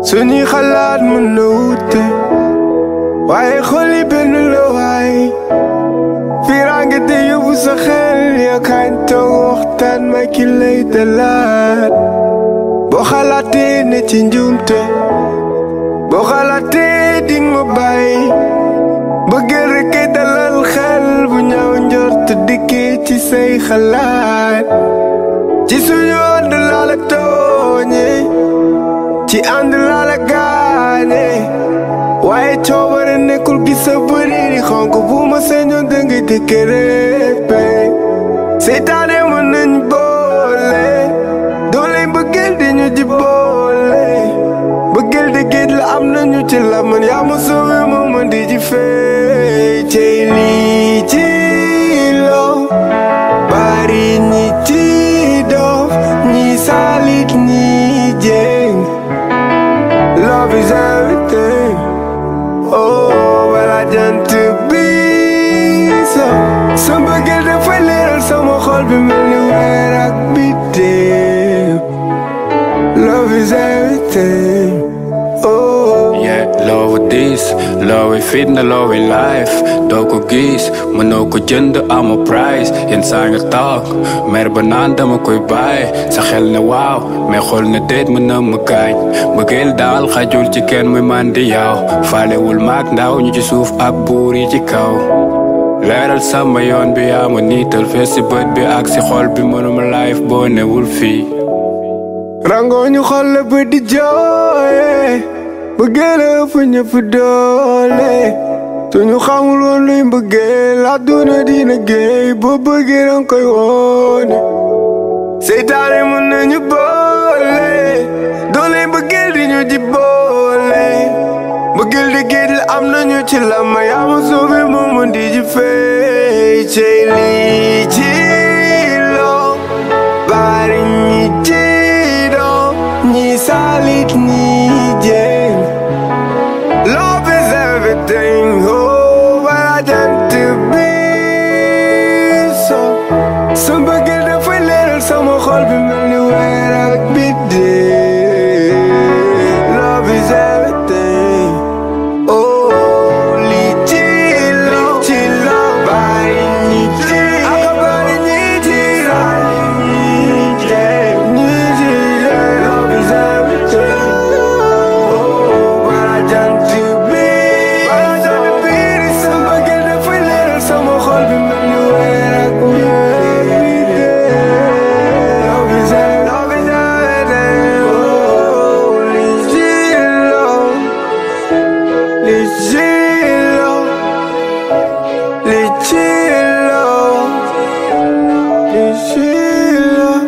Suñuy xalaat mën na wuute waaye xol yi benn la waay fiiraange te yóbbu sa xel ya kañ toog waxtaan ma ki lay dalaat boo xalaatee ne ci njuumte boo xalaatee ding ma bàyyi bëggeel rekk dalal xel bu ñaaw njort dikkee ci say xalaat ci suñu ànd laa la tooñe ci ànd laa la gaane waaye coobare nekkul gis sa bëri di xonk bu ma sañoon dangay dëkke réppe seytaane mën nañ boole doole bëggeel di ñu ji boole bëggeel di géej la am nañu ci la man yaa ma sauvé moo man di ji fey cey lii ci loo bari ñi ci doof ñi salit ñi jéng love is everything oh but I want to be so sa mbëggeel dafay leeral sama xol bi mel ni weer ak biddew love is everything oh yeah love this love fitna love life doo ko gis mënoo ko jënd ama price yenn saa nga toog mer ba naan dama koy bàyyi sa xel ne waaw mais xool ne déet mën na ma gaañ mbëggeel daal xajul ci kenn muy man di yow faalewul maag ndaw ñu ci suuf ak buur yi ci kaw leeral sama yoon bi yaa ma niital fees si bët bi ak si xol bi mënuma life boo newul fii rangoo ñu xol la bët di jooye bëggeel ëpp ñëpp doole suñu xamul woon luy mbëggeel àdduna dina géey boo bëggee danga koy woone seytaane mën nañu boole doole mbëggeel di ñu ji boole mbëggeel di géej la am nañu ci la ma yaa ma sauvé moo mën di ji fey cey lii ci loo bari ñi ci doo ñi salit ñi jéng love is everything oh but I want to be so sa mbëggeel dafay leeral sama xol bi mel ni weer ak biddew love is everything oh li ci loo bari ñi ci bari ñi ci ñi ci love is everything oh but I want to be sa mbëggeel dafay leeral sama xol bi mel ni weer ak biddew love is everything oh li ci loo li ci loo li ci loo li ci loo